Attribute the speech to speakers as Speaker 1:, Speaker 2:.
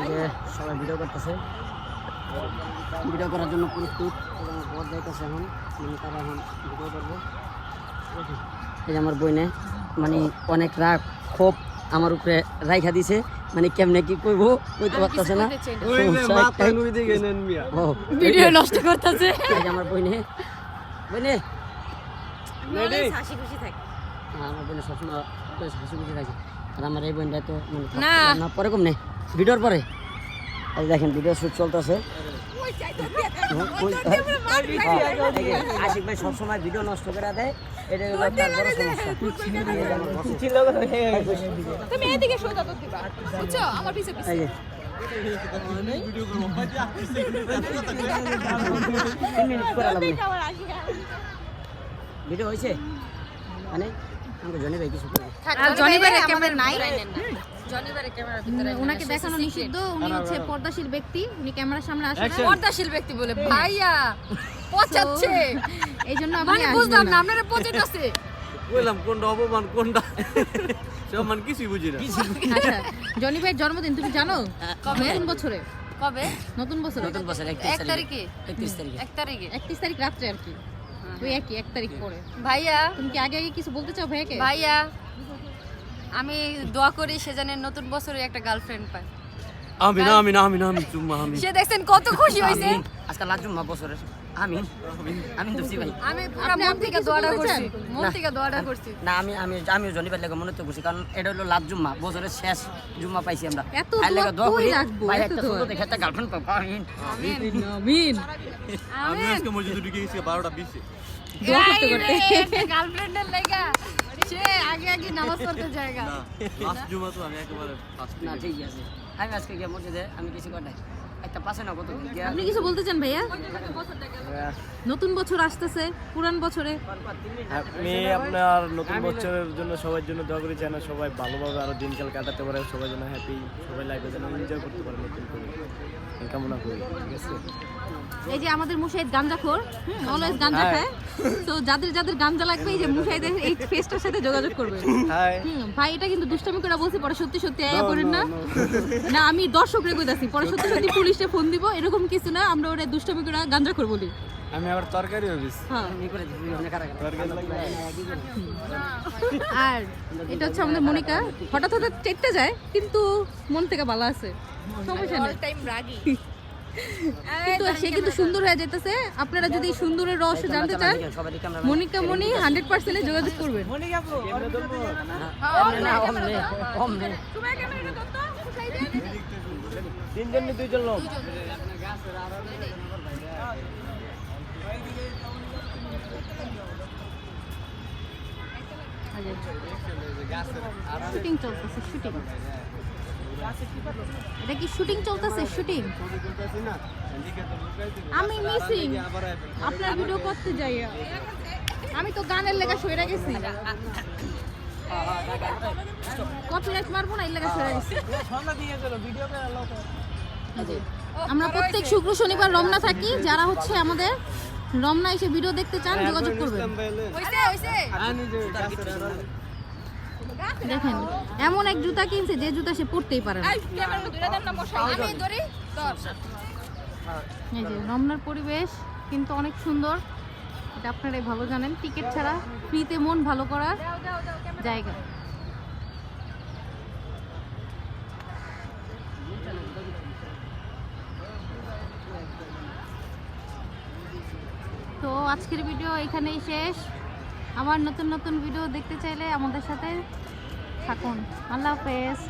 Speaker 1: যে সবাই ভিডিও করতেছে, ভিডিও করার জন্য প্রস্তুত এবং বর যাইতেছে এখন, মানে তারা এখন ভিডিও করবো। এই যে আমার বইনে মানে অনেক রাগ ক্ষোভ আমার উপরে রাইখা দিছে, মানে কেমনে কি কইব কইতে পারতেছে না,
Speaker 2: ভিডিও নষ্ট করতেছে।
Speaker 1: এই যে আমার বইনে
Speaker 2: হাসি খুশি থাকে,
Speaker 1: আমার বোনের সবসময় হাসি খুশি থাকে। আর আমার এই বোনটা তো
Speaker 2: না
Speaker 1: না পরে কম নেই, ভিডিওর পরে। এই দেখেন ভিডিও শুট চলতেছে। আশিক ভাই সবসময় ভিডিও নষ্ট করে দেয়, এটা হলো তার বড় সমস্যা।
Speaker 2: তুমি এদিকে সোজা তো দিবা, বুঝছো? আমার পিছে পিছে
Speaker 1: এই যে ভিডিও হয়েছে মানে আমাকে জনি ভাই কিছু
Speaker 2: আর জনিবারে ক্যামেরা নাই, জনিবারে ক্যামেরার ভিতরে
Speaker 3: ওনাকে দেখানো নিষিদ্ধ। উনি হচ্ছে পর্দাশীল ব্যক্তি, উনি ক্যামেরার সামনে আসে না।
Speaker 2: পর্দাশীল ব্যক্তি বলে ভাইয়া পচাচ্ছে,
Speaker 3: এই জন্য
Speaker 2: মানে বুঝলাম না আপনারা পচাইতেছে।
Speaker 4: বললাম কোনটা অপমান কোনটা সম্মান কিছুই বুঝি না।
Speaker 3: আচ্ছা, জনি ভাইয়ের জন্মদিন তুমি জানো? নতুন বছরে,
Speaker 2: কবে?
Speaker 3: নতুন বছরে,
Speaker 1: নতুন বছর
Speaker 2: 1 তারিখে,
Speaker 1: 31 তারিখে
Speaker 2: 1 তারিখে
Speaker 3: 31 তারিখ রাত্রে আর কি, ওই একই 1 তারিখ পরে।
Speaker 2: ভাইয়া,
Speaker 3: তুমি কি আগে আগে কিছু বলতে চাও ভাইয়াকে?
Speaker 2: ভাইয়া আমি দোয়া করি সে যেন নতুন বছরে একটা গার্লফ্রেন্ড পায়।
Speaker 4: আমি না আমি না আমি না আমি চুম্মা আমি
Speaker 2: সে দেখছেন কত খুশি হয়েছে।
Speaker 1: আজকাল লাজুম্মা বছরের আমি দুসি ভাই
Speaker 2: আমি পুরো মন থেকে দোয়াটা করছি, মন থেকে দোয়াটা করছি।
Speaker 1: না আমিও জনি ভাই লাগে মনে তো করছি, কারণ এটা হলো লাভ জুম্মা, বছরের শেষ জুম্মা পাইছি আমরা।
Speaker 3: এত
Speaker 1: ভাই লাগা দোয়া
Speaker 3: কই
Speaker 1: করি
Speaker 3: রাখবো,
Speaker 1: ভাই
Speaker 3: এত
Speaker 1: একটা
Speaker 3: দোয়া।
Speaker 1: সুন্দর দেখে একটা গার্লফ্রেন্ড পাবো। আমিন
Speaker 3: আমিন।
Speaker 4: আমি আজকে মসজিদে ঢুকে গেছি 12টা 20
Speaker 3: দোয়া করতে করতে
Speaker 2: গার্লফ্রেন্ডের লাগা সে আগে আগে নামাজ পড়তে জায়গা।
Speaker 4: না লাস্ট জুমা তো আমি একেবারে ফার্স্ট
Speaker 1: না ঠিক আছে, আমি আজকে গিয়ে মসজিদে আমি কিছু করাই একটা পাশে না কত গিয়া
Speaker 3: আপনি কিছু বলতে চান ভাইয়া? নতুন বছর আসতেছে, পুরান বছরে
Speaker 5: আমি আপনার নতুন বছরের জন্য সবার জন্য দোয়া করি, যেন সবাই ভালোভাবে আরো দিনকাল কাটাতে পারে, সবাই যেন হ্যাপি, সবাই লাইফে যেন এনজয় করতে পারে নতুন করে, এই কামনা করি। ঠিক আছে,
Speaker 3: এই যে আমাদের মুশাহিদ গাঞ্জাখোর, অলওয়েজ গাঞ্জা খায়, তো যাদের যাদের গাঞ্জা লাগবে এই যে মুশাহিদের এই ফেসটার সাথে যোগাযোগ করবে।
Speaker 5: হাই
Speaker 3: ভাই এটা কিন্তু দুষ্টামি করে বলছি, পরে সত্যি সত্যি আয়া করেন না। না আমি দর্শকরে কইতাছি, পরে সত্যি সত্যি পুলিশে ফোন দিব, এরকম কিছু না, আমরা ওরে দুষ্টামি করে গাঞ্জাখোর বলি।
Speaker 5: আমি আবার তরকারি হবিস
Speaker 3: হ্যাঁ,
Speaker 1: আমি করে দিই অনেক আর
Speaker 5: তরকারি লাগবে।
Speaker 3: আর এটা হচ্ছে আমাদের মনিকা, হঠাৎ হঠাৎ চেটতে যায় কিন্তু মন থেকে ভালো আছে, সমস্যা নেই।
Speaker 2: টাইম রাগি।
Speaker 3: কিন্তু সে কিন্তু সুন্দর হয়ে যেতেছে। আপনারা যদি সুন্দরের রহস্য জানতে চান,
Speaker 1: সবাই দিকে আমরা
Speaker 3: মনিকা মনি 100% যোগাযোগ করবেন।
Speaker 1: কম নেই
Speaker 2: তুমি ক্যামেরাটা ধরতো উঠাই দে।
Speaker 5: তিনজন নি দুইজন লোক।
Speaker 3: শুটিং চলতেছে, শুটিং। এটা কি শুটিং চলতেছে? শুটিং আমি মিসিং, আপনার ভিডিও করতে যাই, আমি তো গানের লেগা সইরা গেছি, কপিরাইট মারবো না, এর লেগা সইরা গেছি। আমরা প্রত্যেক শুক্র শনিবার রমনা থাকি, যারা হচ্ছে আমাদের রমনা এসে ভিডিও দেখতে চান যোগাযোগ করবেন।
Speaker 2: হইছে হইছে।
Speaker 3: দেখেন এমন এক জুতা কিনছে যে জুতা সে পরতেই পারে না।
Speaker 2: এই ক্যামেরাটা ধরে দেন না মশাই, আমি ধরি ধর।
Speaker 3: এই যে রমনার পরিবেশ কিন্তু অনেক সুন্দর, এটা আপনারাই ভালো জানেন। টিকিট ছাড়া ফ্রিতে মন ভালো করার জায়গা। তো আজকের ভিডিও এখানেই শেষ। আমার নতুন নতুন ভিডিও দেখতে চাইলে আমাদের সাথে থাকুন। আল্লাহ হাফেজ।